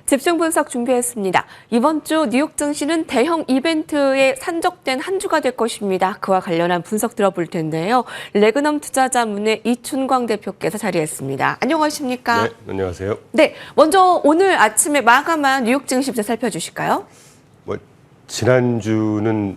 집중 분석 준비했습니다. 이번 주 뉴욕 증시는 대형 이벤트에 산적된 한 주가 될 것입니다. 그와 관련한 분석 들어볼 텐데요. 레그넘 투자자문의 이춘광 대표께서 자리했습니다. 안녕하십니까? 네, 안녕하세요. 네, 먼저 오늘 아침에 마감한 뉴욕 증시부터 살펴주실까요? 지난주는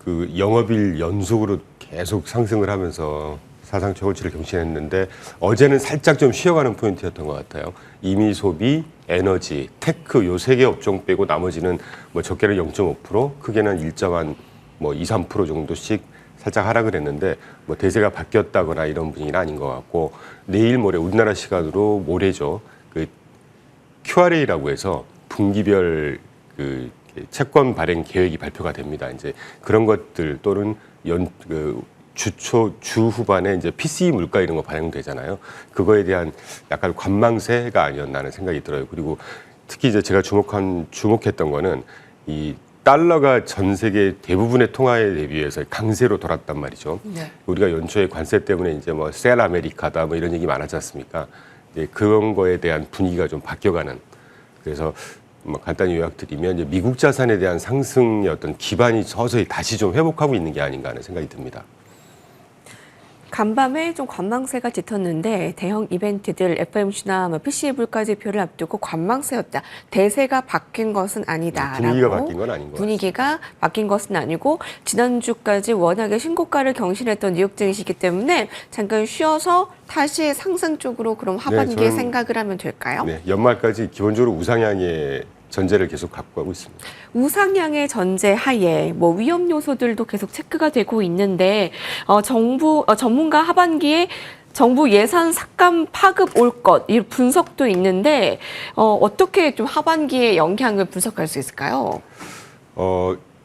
그 영업일 연속으로 계속 상승을 하면서 사상 최고치를 경신했는데 어제는 살짝 좀 쉬어가는 포인트였던 것 같아요. 이미 소비, 에너지, 테크 요 세 개 업종 빼고 나머지는 적게는 0.5%, 크게는 2, 3% 정도씩 살짝 하락을 했는데 대세가 바뀌었다거나 이런 분위기는 아닌 것 같고 내일 모레 우리나라 시간으로 모레죠. 그 QRA라고 해서 분기별 그 채권 발행 계획이 발표가 됩니다. 이제 그런 것들 또는 주 후반에 이제 PCE 물가 이런 거 반영되잖아요. 그거에 대한 약간 관망세가 아니었나 하는 생각이 들어요. 그리고 특히 이제 제가 주목했던 거는 이 달러가 전 세계 대부분의 통화에 대비해서 강세로 돌았단 말이죠. 네. 우리가 연초에 관세 때문에 이제 셀 아메리카다 이런 얘기 많았지 않습니까? 이제 그런 거에 대한 분위기가 좀 바뀌어가는. 그래서 간단히 요약드리면 이제 미국 자산에 대한 상승의 어떤 기반이 서서히 다시 좀 회복하고 있는 게 아닌가 하는 생각이 듭니다. 간밤에 좀 관망세가 짙었는데 대형 이벤트들 FOMC나 PCE 물가 지표를 앞두고 관망세였다. 대세가 바뀐 것은 아니다라고. 분위기가 바뀐 건 아닌 것 분위기가 바뀐 것은 아니고 지난주까지 워낙에 신고가를 경신했던 뉴욕 증시이기 때문에 잠깐 쉬어서 다시 상승 쪽으로 그럼 하반기에 생각을 하면 될까요? 네, 연말까지 기본적으로 우상향의 전제를 계속 갖고 가고 있습니다. 우상향의 전제 하에 위험 요소들도 계속 체크가 되고 있는데 전문가 하반기에 정부 예산 삭감 파급 올 것 이 분석도 있는데 어떻게 좀 하반기에 영향을 분석할 수 있을까요?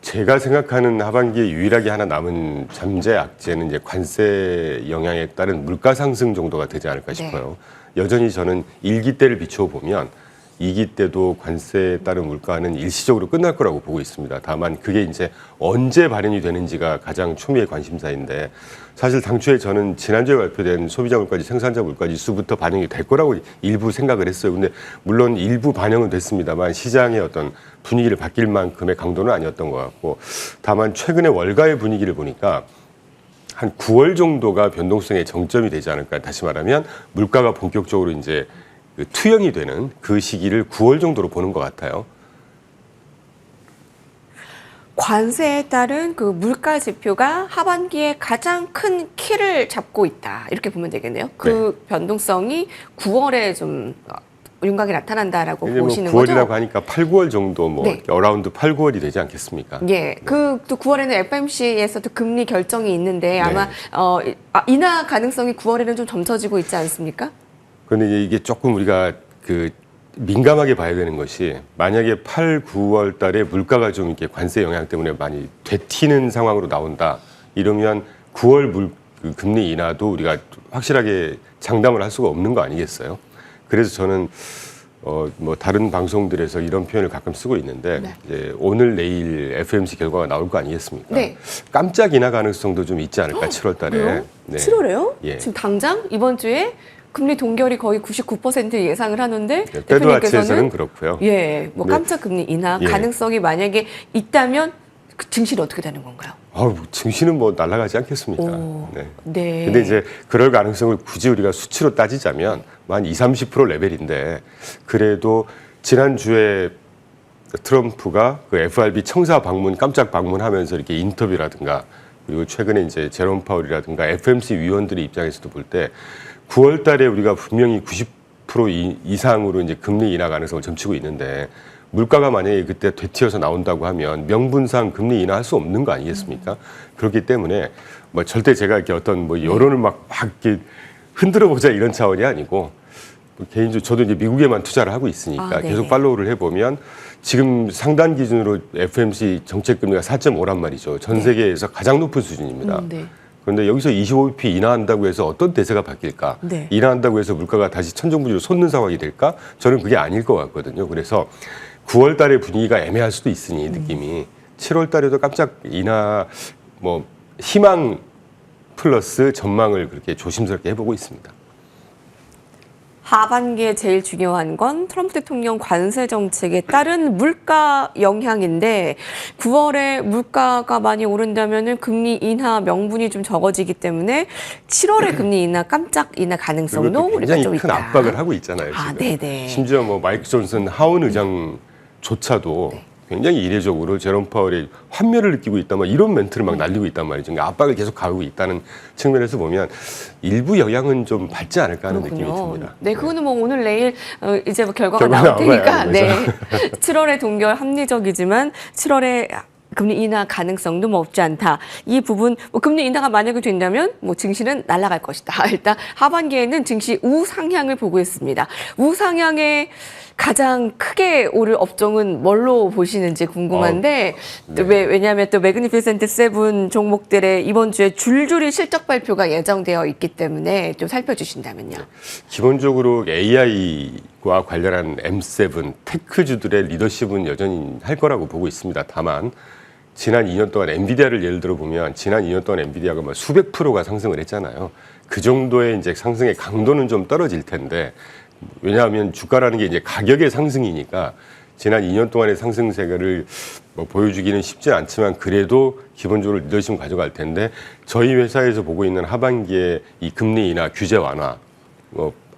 제가 생각하는 하반기에 유일하게 하나 남은 잠재 악재는 이제 관세 영향에 따른 물가 상승 정도가 되지 않을까 싶어요. 네. 여전히 저는 1기 때를 비추어 보면 2기 때도 관세에 따른 물가는 일시적으로 끝날 거라고 보고 있습니다. 다만 그게 이제 언제 발현이 되는지가 가장 초미의 관심사인데 사실 당초에 저는 지난주에 발표된 소비자 물가지, 생산자 물가 지수부터 반영이 될 거라고 일부 생각을 했어요. 근데 물론 일부 반영은 됐습니다만 시장의 어떤 분위기를 바뀔 만큼의 강도는 아니었던 것 같고 다만 최근에 월가의 분위기를 보니까 한 9월 정도가 변동성의 정점이 되지 않을까. 다시 말하면 물가가 본격적으로 이제 투영이 되는 그 시기를 9월 정도로 보는 것 같아요. 관세에 따른 그 물가 지표가 하반기에 가장 큰 키를 잡고 있다. 이렇게 보면 되겠네요. 그 네. 변동성이 9월에 좀 윤곽이 나타난다라고 보시는 9월이라고 거죠? 9월이라고 하니까 8, 9월 정도 네. 어라운드 8, 9월이 되지 않겠습니까? 예. 또 9월에는 FOMC에서도 금리 결정이 있는데 아마 네. 인하 가능성이 9월에는 좀 점쳐지고 있지 않습니까? 그런데 이게 조금 우리가 민감하게 봐야 되는 것이 만약에 8, 9월 달에 물가가 좀 이렇게 관세 영향 때문에 많이 되튀는 상황으로 나온다. 이러면 9월 금리 인하도 우리가 확실하게 장담을 할 수가 없는 거 아니겠어요? 그래서 저는 다른 방송들에서 이런 표현을 가끔 쓰고 있는데 네. 이제 오늘 내일 FOMC 결과가 나올 거 아니겠습니까? 네. 깜짝 인하 가능성도 좀 있지 않을까 7월 달에. 네. 7월에요? 예. 지금 당장 이번 주에 금리 동결이 거의 99% 예상을 하는데 네, 대표님께서는 그렇고요. 예, 깜짝 금리 인하 가능성이 만약에 있다면 그 증시는 어떻게 되는 건가요? 증시는 날아가지 않겠습니까? 네. 네. 근데 이제 그럴 가능성을 굳이 우리가 수치로 따지자면 한 20, 30% 레벨인데 그래도 지난주에 트럼프가 그 FRB 청사 방문 깜짝 방문하면서 이렇게 인터뷰라든가 그리고 최근에 이제 제롬 파월이라든가 FOMC 위원들의 입장에서도 볼 때 9월 달에 우리가 분명히 90% 이상으로 이제 금리 인하 가능성을 점치고 있는데 물가가 만약에 그때 되튀어서 나온다고 하면 명분상 금리 인하할 수 없는 거 아니겠습니까? 그렇기 때문에 절대 제가 이렇게 어떤 여론을 막 이렇게 흔들어 보자 이런 차원이 아니고 개인적으로 저도 이제 미국에만 투자를 하고 있으니까 계속 팔로우를 해보면 지금 상단 기준으로 FOMC 정책 금리가 4.5란 말이죠. 전 세계에서 가장 높은 수준입니다. 네. 그런데 여기서 25bp 인하한다고 해서 어떤 대세가 바뀔까? 네. 인하한다고 해서 물가가 다시 천정부지로 솟는 상황이 될까? 저는 그게 아닐 것 같거든요. 그래서 9월 달의 분위기가 애매할 수도 있으니 느낌이 7월 달에도 깜짝 인하 희망 플러스 전망을 그렇게 조심스럽게 해보고 있습니다. 하반기에 제일 중요한 건 트럼프 대통령 관세 정책에 따른 물가 영향인데 9월에 물가가 많이 오른다면은 금리 인하 명분이 좀 적어지기 때문에 7월에 금리 인하 깜짝 인하 가능성도 그리고 우리가 굉장히 좀 큰 있다. 압박을 하고 있잖아요. 아, 지금. 네네. 심지어 뭐 마이크 존슨 하원 의장조차도 굉장히 이례적으로 제롬 파월이 환멸을 느끼고 있다, 뭐 이런 멘트를 막 날리고 있단 말이죠. 그러니까 압박을 계속 가하고 있다는 측면에서 보면 일부 영향은 좀 받지 않을까 하는 느낌이 듭니다. 네, 그거는 뭐 오늘 내일 이제 뭐 결과가 결과 나올 테니까 나와요, 네. 7월에 동결 합리적이지만 7월에 금리 인하 가능성도 뭐 없지 않다. 이 부분 뭐 금리 인하가 만약에 된다면 뭐 증시는 날아갈 것이다. 일단 하반기에는 증시 우상향을 보고 있습니다. 우상향에 가장 크게 오를 업종은 뭘로 보시는지 궁금한데 네. 왜냐하면 또 매그니피센트 세븐 종목들의 이번 주에 줄줄이 실적 발표가 예정되어 있기 때문에 좀 살펴주신다면요. 기본적으로 AI와 관련한 M7 테크주들의 리더십은 여전히 할 거라고 보고 있습니다. 다만 지난 2년 동안 엔비디아를 예를 들어 보면 지난 2년 동안 엔비디아가 뭐 수백 프로가 상승을 했잖아요. 그 정도의 이제 상승의 강도는 좀 떨어질 텐데 왜냐하면 주가라는 게 이제 가격의 상승이니까 지난 2년 동안의 상승세를 뭐 보여주기는 쉽지 않지만 그래도 기본적으로 리더십을 가져갈 텐데 저희 회사에서 보고 있는 하반기에 이 금리 인하 규제 완화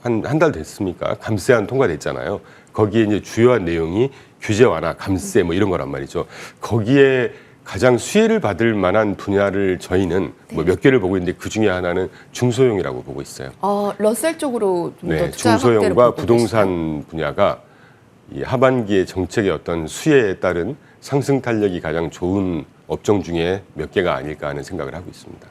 한 달 됐습니까? 감세안 통과됐잖아요. 거기에 이제 주요한 내용이 규제 완화, 감세 뭐 이런 거란 말이죠. 거기에 가장 수혜를 받을 만한 분야를 저희는 뭐 몇 개를 보고 있는데 그 중에 하나는 중소형이라고 보고 있어요. 러셀 쪽으로 좀 더 네, 투자 확대를 중소형과 보고 부동산 분야가 이 하반기의 정책의 어떤 수혜에 따른 상승 탄력이 가장 좋은 업종 중에 몇 개가 아닐까 하는 생각을 하고 있습니다.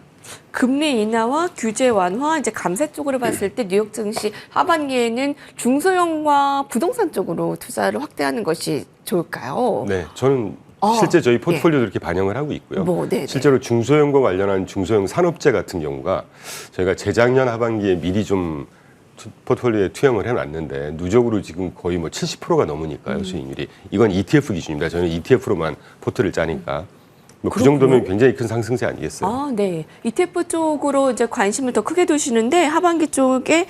금리 인하와 규제 완화, 이제 감세 쪽으로 봤을 때 뉴욕 증시 하반기에는 중소형과 부동산 쪽으로 투자를 확대하는 것이 좋을까요? 네, 저는 실제 저희 포트폴리오도 이렇게 반영을 하고 있고요. 실제로 중소형과 관련한 중소형 산업재 같은 경우가 저희가 재작년 하반기에 미리 좀 포트폴리오에 투영을 해놨는데 누적으로 지금 거의 뭐 70%가 넘으니까요, 수익률이. 이건 ETF 기준입니다. 저는 ETF로만 포트를 짜니까. 뭐 그 정도면 굉장히 큰 상승세 아니겠어요? 아, 네. ETF 쪽으로 이제 관심을 더 크게 두시는데 하반기 쪽에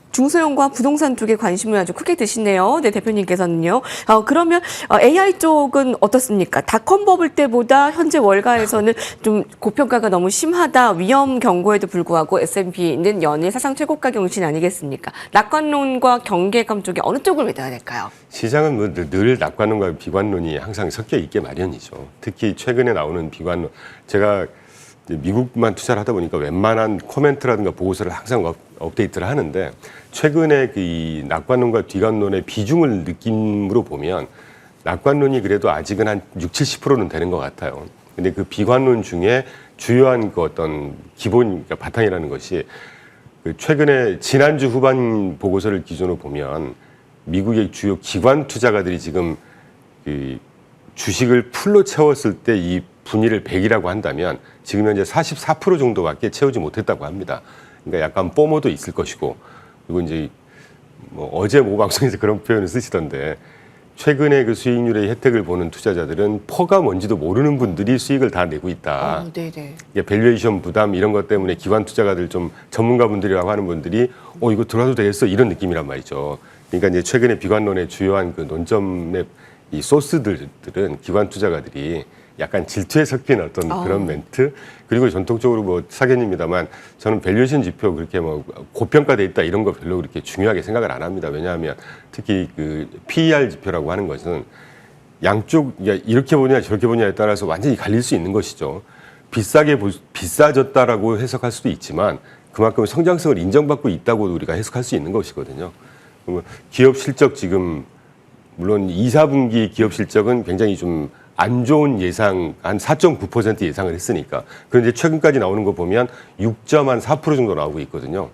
중소형과 부동산 쪽에 관심을 아주 크게 두시네요. 네, 대표님께서는요. 그러면 AI 쪽은 어떻습니까? 닷컴 버블 때보다 현재 월가에서는 좀 고평가가 너무 심하다. 위험 경고에도 불구하고 S&P는 연일 사상 최고가 경신 아니겠습니까? 낙관론과 경계감 쪽에 어느 쪽을 믿어야 될까요? 시장은 뭐 늘 낙관론과 비관론이 항상 섞여 있게 마련이죠. 특히 최근에 나오는 비관론. 제가 미국만 투자를 하다 보니까 웬만한 코멘트라든가 보고서를 항상 업데이트를 하는데 최근에 이 낙관론과 비관론의 비중을 느낌으로 보면 낙관론이 그래도 아직은 한 60-70%는 되는 것 같아요. 근데 그 비관론 중에 주요한 그 어떤 기본 그러니까 바탕이라는 것이 그 최근에 지난주 후반 보고서를 기준으로 보면 미국의 주요 기관 투자가들이 지금 그 주식을 풀로 채웠을 때 이 분위를 100이라고 한다면 지금 현재 44% 정도밖에 채우지 못했다고 합니다. 그러니까 약간 뽀모도 있을 것이고 그리고 이제 뭐 어제 모 방송에서 그런 표현을 쓰시던데 최근에 그 수익률의 혜택을 보는 투자자들은 퍼가 뭔지도 모르는 분들이 수익을 다 내고 있다. 네네. 밸류에이션 부담 이런 것 때문에 기관 투자가들 좀 전문가분들이라고 하는 분들이 이거 들어와도 되겠어 이런 느낌이란 말이죠. 그러니까 이제 최근에 비관론의 주요한 그 논점의 이 소스들은 기관 투자가들이 약간 질투에 섞인 어떤 그런 멘트 그리고 전통적으로 뭐 사견입니다만 저는 밸류에이션 지표 그렇게 뭐 고평가돼 있다 이런 거 별로 그렇게 중요하게 생각을 안 합니다. 왜냐하면 특히 그 PER 지표라고 하는 것은 양쪽 이렇게 보냐 저렇게 보냐에 따라서 완전히 갈릴 수 있는 것이죠. 비싸졌다라고 해석할 수도 있지만 그만큼 성장성을 인정받고 있다고 우리가 해석할 수 있는 것이거든요. 기업 실적 지금 물론 2, 4분기 기업 실적은 굉장히 좀 안 좋은 예상 한 4.9% 예상을 했으니까 그런데 최근까지 나오는 거 보면 6.4% 정도 나오고 있거든요.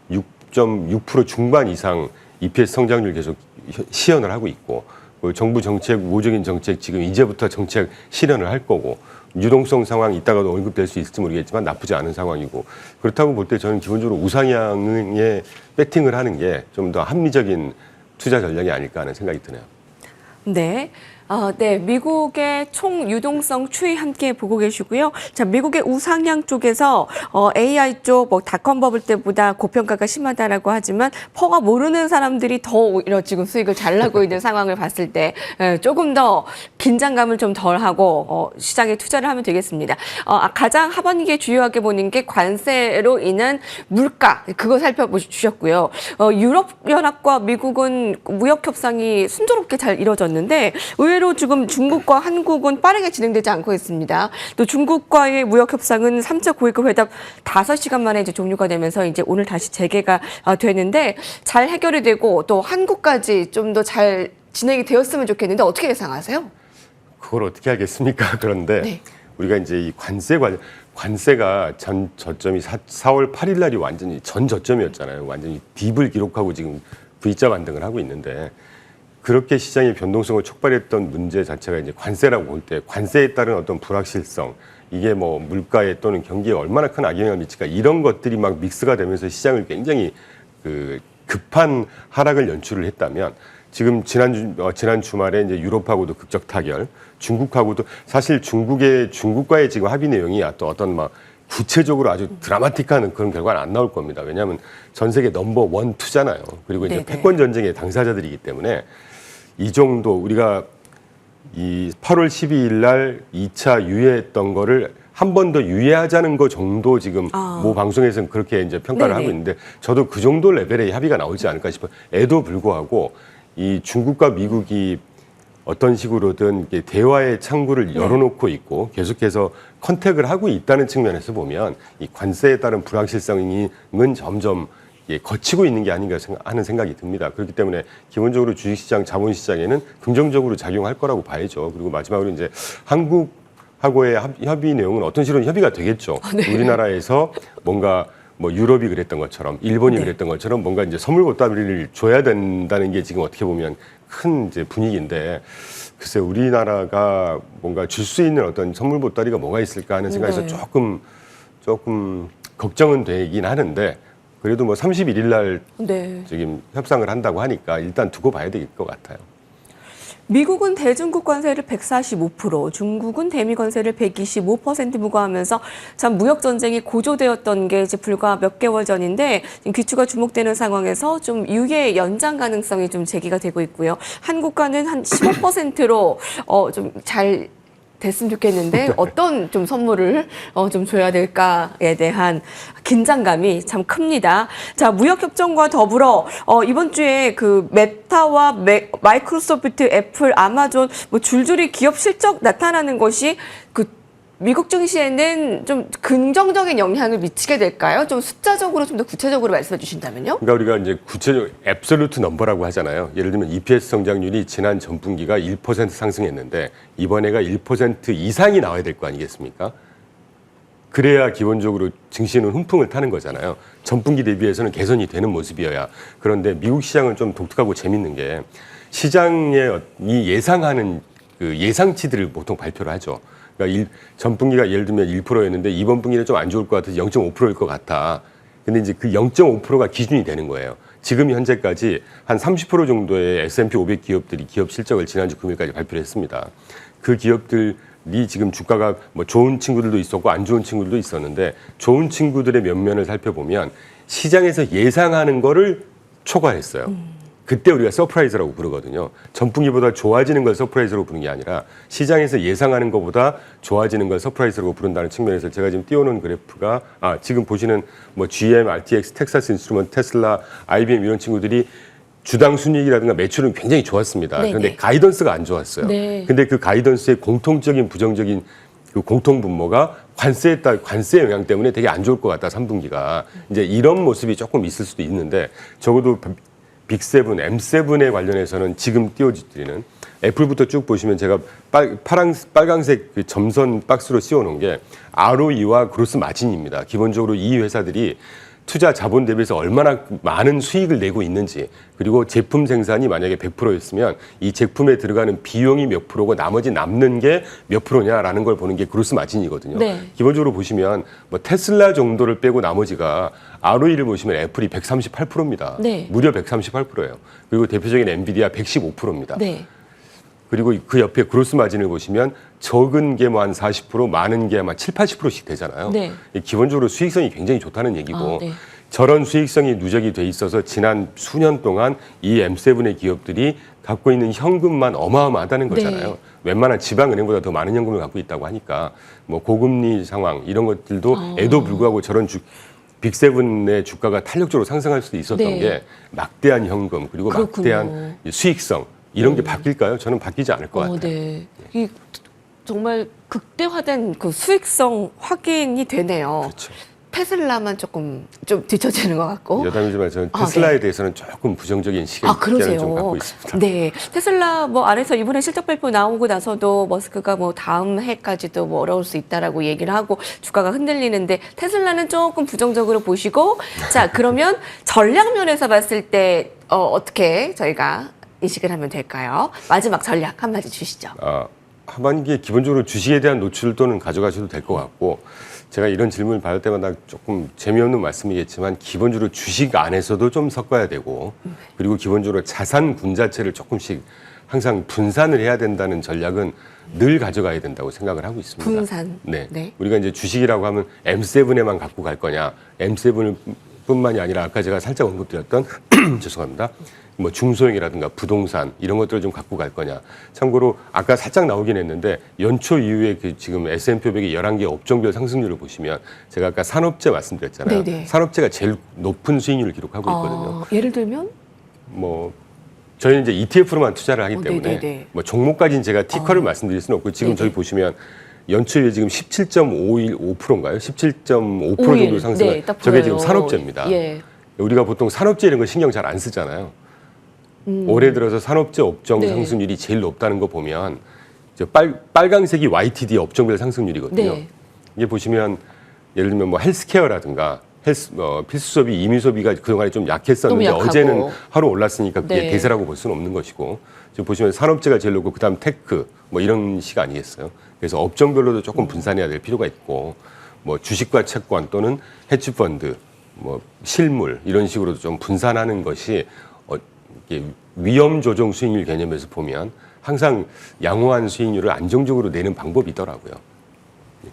6.6% 중반 이상 EPS 성장률 계속 시현을 하고 있고 정부 정책 우호적인 정책 지금 이제부터 정책 실현을 할 거고 유동성 상황 이따가도 언급될 수 있을지 모르겠지만 나쁘지 않은 상황이고 그렇다고 볼 때 저는 기본적으로 우상향에 배팅을 하는 게 좀 더 합리적인 투자 전략이 아닐까 하는 생각이 드네요. 네. 네, 미국의 총유동성 추이 함께 보고 계시고요. 자, 미국의 우상향 쪽에서 AI 쪽 뭐 닷컴 버블 때보다 고평가가 심하다라고 하지만 퍼가 모르는 사람들이 더 오히려 지금 수익을 잘 나고 있는 상황을 봤을 때 조금 더 긴장감을 좀 덜하고 시장에 투자를 하면 되겠습니다. 가장 하반기에 주요하게 보는 게 관세로 인한 물가, 그거 살펴보셨고요. 유럽연합과 미국은 무역 협상이 순조롭게 잘 이뤄졌는데 의외로 지금 중국과 한국은 빠르게 진행되지 않고 있습니다. 또 중국과의 무역 협상은 3차 고위급 회담 5시간 만에 이제 종료가 되면서 이제 오늘 다시 재개가 되는데 잘 해결이 되고 또 한국까지 좀 더 잘 진행이 되었으면 좋겠는데 어떻게 예상하세요? 그걸 어떻게 하겠습니까? 그런데 네. 우리가 이제 이 관세가 전 저점이 4월 8일 날이 완전히 전 저점이었잖아요. 완전히 딥을 기록하고 지금 V자 반등을 하고 있는데 그렇게 시장의 변동성을 촉발했던 문제 자체가 이제 관세라고 볼 때 관세에 따른 어떤 불확실성 이게 뭐 물가에 또는 경기에 얼마나 큰 악영향을 미칠까 이런 것들이 막 믹스가 되면서 시장을 굉장히 급한 하락을 연출을 했다면 지금 지난 주말에 이제 유럽하고도 극적 타결, 중국하고도 사실 중국과의 지금 합의 내용이 또 어떤 막 구체적으로 아주 드라마틱한 그런 결과는 안 나올 겁니다. 왜냐하면 전 세계 넘버 1, 2잖아요. 그리고 이제 패권 전쟁의 당사자들이기 때문에 이 정도 우리가 이 8월 12일 날 2차 유예했던 거를 한 번 더 유예하자는 거 정도 지금 모 방송에서는 그렇게 이제 평가를 하고 있는데 저도 그 정도 레벨의 합의가 나오지 않을까 싶어요. 에도 불구하고 이 중국과 미국이 어떤 식으로든 대화의 창구를 열어놓고 있고 계속해서 컨택을 하고 있다는 측면에서 보면 이 관세에 따른 불확실성은 점점 거치고 있는 게 아닌가 하는 생각이 듭니다. 그렇기 때문에 기본적으로 주식시장, 자본시장에는 긍정적으로 작용할 거라고 봐야죠. 그리고 마지막으로 이제 한국하고의 협의 내용은 어떤 식으로 협의가 되겠죠. 네. 우리나라에서 뭔가 뭐 유럽이 그랬던 것처럼 일본이 그랬던 것처럼 뭔가 이제 선물 보따리를 줘야 된다는 게 지금 어떻게 보면 큰 이제 분위기인데 글쎄 우리나라가 뭔가 줄 수 있는 어떤 선물 보따리가 뭐가 있을까 하는 생각에서 조금 걱정은 되긴 하는데 그래도 뭐 31일 날 지금 협상을 한다고 하니까 일단 두고 봐야 될 것 같아요. 미국은 대중국 관세를 145%, 중국은 대미 관세를 125% 부과하면서 참 무역 전쟁이 고조되었던 게 이제 불과 몇 개월 전인데 귀추가 주목되는 상황에서 좀 유예 연장 가능성이 좀 제기가 되고 있고요. 한국과는 한 15%로 좀 잘 됐으면 좋겠는데 어떤 좀 선물을 좀 줘야 될까에 대한 긴장감이 참 큽니다. 자, 무역협정과 더불어 이번 주에 그 메타와 마이크로소프트, 애플, 아마존 뭐 줄줄이 기업 실적 나타나는 것이 그 미국 증시에는 좀 긍정적인 영향을 미치게 될까요? 좀 숫자적으로 좀 더 구체적으로 말씀해 주신다면요? 그러니까 우리가 이제 구체적 앱솔루트 넘버라고 하잖아요. 예를 들면 EPS 성장률이 지난 전분기가 1% 상승했는데 이번에가 1% 이상이 나와야 될 거 아니겠습니까? 그래야 기본적으로 증시는 훈풍을 타는 거잖아요. 전분기 대비해서는 개선이 되는 모습이어야. 그런데 미국 시장은 좀 독특하고 재밌는 게 시장의 이 예상하는 그 예상치들을 보통 발표를 하죠. 그러니까 전분기가 예를 들면 1%였는데 이번 분기는 좀 안 좋을 것 같아서 0.5%일 것 같아. 근데 이제 그 0.5%가 기준이 되는 거예요. 지금 현재까지 한 30% 정도의 S&P 500 기업들이 기업 실적을 지난주 금요일까지 발표를 했습니다. 그 기업들이 지금 주가가 뭐 좋은 친구들도 있었고 안 좋은 친구들도 있었는데 좋은 친구들의 면면을 살펴보면 시장에서 예상하는 거를 초과했어요. 그때 우리가 서프라이즈라고 부르거든요. 전분기보다 좋아지는 걸 서프라이즈로 부르는 게 아니라 시장에서 예상하는 것보다 좋아지는 걸 서프라이즈로 부른다는 측면에서 제가 지금 띄워놓은 그래프가 지금 보시는 뭐 GM, RTX, 텍사스 인스트루먼트, 테슬라, IBM 이런 친구들이 주당 순이익이라든가 매출은 굉장히 좋았습니다. 그런데 가이던스가 안 좋았어요. 근데 그 가이던스의 공통적인 부정적인 그 공통 분모가 관세 영향 때문에 되게 안 좋을 것 같다. 3분기가. 이제 이런 모습이 조금 있을 수도 있는데 적어도 빅7, M7에 관련해서는 지금 띄워드리는 애플부터 쭉 보시면 제가 빨강색 그 점선 박스로 씌워놓은 게 ROE와 그로스 마진입니다. 기본적으로 이 회사들이 투자 자본 대비해서 얼마나 많은 수익을 내고 있는지 그리고 제품 생산이 만약에 100%였으면 이 제품에 들어가는 비용이 몇 프로고 나머지 남는 게 몇 프로냐라는 걸 보는 게 그로스 마진이거든요. 기본적으로 보시면 뭐 테슬라 정도를 빼고 나머지가 ROE를 보시면 애플이 138%입니다. 무려 138%예요. 그리고 대표적인 엔비디아 115%입니다. 그리고 그 옆에 그로스 마진을 보시면 적은 게 뭐 한 40%, 많은 게 아마 7, 80%씩 되잖아요. 네. 기본적으로 수익성이 굉장히 좋다는 얘기고 아, 네. 저런 수익성이 누적이 돼 있어서 지난 수년 동안 이 M7의 기업들이 갖고 있는 현금만 어마어마하다는 거잖아요. 네. 웬만한 지방은행보다 더 많은 현금을 갖고 있다고 하니까 뭐 고금리 상황 이런 것들도 에도 불구하고 저런 빅세븐의 주가가 탄력적으로 상승할 수도 있었던 네. 게 막대한 현금 그리고 그렇군요. 막대한 수익성 이런 게 바뀔까요? 저는 바뀌지 않을 것 같아요. 네. 이 정말 극대화된 그 수익성 확인이 되네요. 그렇죠. 테슬라만 조금 좀 뒤처지는 것 같고. 여담이지만 저는 아, 테슬라에 네. 대해서는 조금 부정적인 아, 시각을 그러세요. 좀 갖고 있습니다. 네. 테슬라 뭐 안에서 이번에 실적 발표 나오고 나서도 머스크가 뭐 다음 해까지도 뭐 어려울 수 있다라고 얘기를 하고 주가가 흔들리는데 테슬라는 조금 부정적으로 보시고 자, 그러면 전략 면에서 봤을 때 어떻게 저희가 인식을 하면 될까요? 마지막 전략 한마디 주시죠. 하반기에 기본적으로 주식에 대한 노출도는 가져가셔도 될 것 같고 제가 이런 질문을 받을 때마다 조금 재미없는 말씀이겠지만 기본적으로 주식 안에서도 좀 섞어야 되고 그리고 기본적으로 자산군 자체를 조금씩 항상 분산을 해야 된다는 전략은 늘 가져가야 된다고 생각을 하고 있습니다. 분산. 네. 네. 우리가 이제 주식이라고 하면 M7에만 갖고 갈 거냐 M7뿐만이 아니라 아까 제가 살짝 언급드렸던 죄송합니다. 뭐 중소형이라든가 부동산 이런 것들을 좀 갖고 갈 거냐. 참고로 아까 살짝 나오긴 했는데 연초 이후에 그 지금 S&P 500의 11개 업종별 상승률을 보시면 제가 아까 산업재 말씀드렸잖아요. 네네. 산업재가 제일 높은 수익률을 기록하고 있거든요. 예를 들면 뭐 저희는 이제 ETF로만 투자를 하기 때문에 네네네. 뭐 종목까지는 제가 티커를 말씀드릴 수는 없고 지금 네네. 저희 보시면 연초에 지금 17.5%인가요? 17.5% 정도 상승한 네, 딱 저게 보여요. 지금 산업재입니다. 예. 우리가 보통 산업재 이런 거 신경 잘 안 쓰잖아요. 올해 들어서 산업재 업종 네. 상승률이 제일 높다는 거 보면 이제 빨강색이 YTD 업종별 상승률이거든요. 네. 이게 보시면 예를 들면 뭐 헬스케어라든가 필수 소비, 임의 소비가 그동안에 좀 약했었는데 너무 약하고. 어제는 하루 올랐으니까 그게 네. 대세라고 볼 수는 없는 것이고 지금 보시면 산업재가 제일 높고 그다음 테크 뭐 이런 식 아니겠어요. 그래서 업종별로도 조금 분산해야 될 필요가 있고 뭐 주식과 채권 또는 헤지펀드 뭐 실물 이런 식으로도 좀 분산하는 것이 이게 위험 조정 수익률 개념에서 보면 항상 양호한 수익률을 안정적으로 내는 방법이더라고요.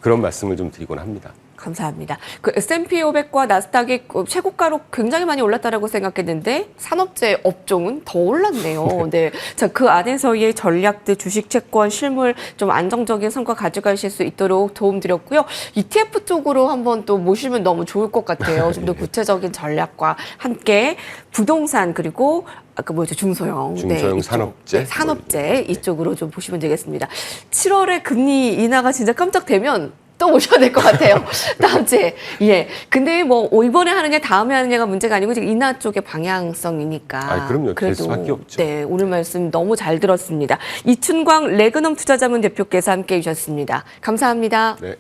그런 말씀을 좀 드리곤 합니다. 감사합니다. 그 S&P 500과 나스닥이 최고가로 굉장히 많이 올랐다라고 생각했는데 산업재 업종은 더 올랐네요. 네. 자, 그 안에서의 전략들, 주식, 채권, 실물 좀 안정적인 성과 가져가실 수 있도록 도움드렸고요. ETF 쪽으로 한번 또 모시면 너무 좋을 것 같아요. 좀 더 구체적인 전략과 함께 부동산 그리고 아까 뭐죠? 중소형. 중소형 이쪽. 산업재? 네, 산업재 이쪽으로 좀 보시면 되겠습니다. 7월에 금리 인하가 진짜 깜짝되면 또 오셔야 될 것 같아요. 다음 주에. 예. 근데 뭐 이번에 하느냐 다음에 하느냐가 문제가 아니고 지금 인하 쪽의 방향성이니까. 그럼요. 될 수밖에 없죠. 네, 오늘 말씀 너무 잘 들었습니다. 이춘광 레그넘 투자자문 대표께서 함께해 주셨습니다. 감사합니다. 네.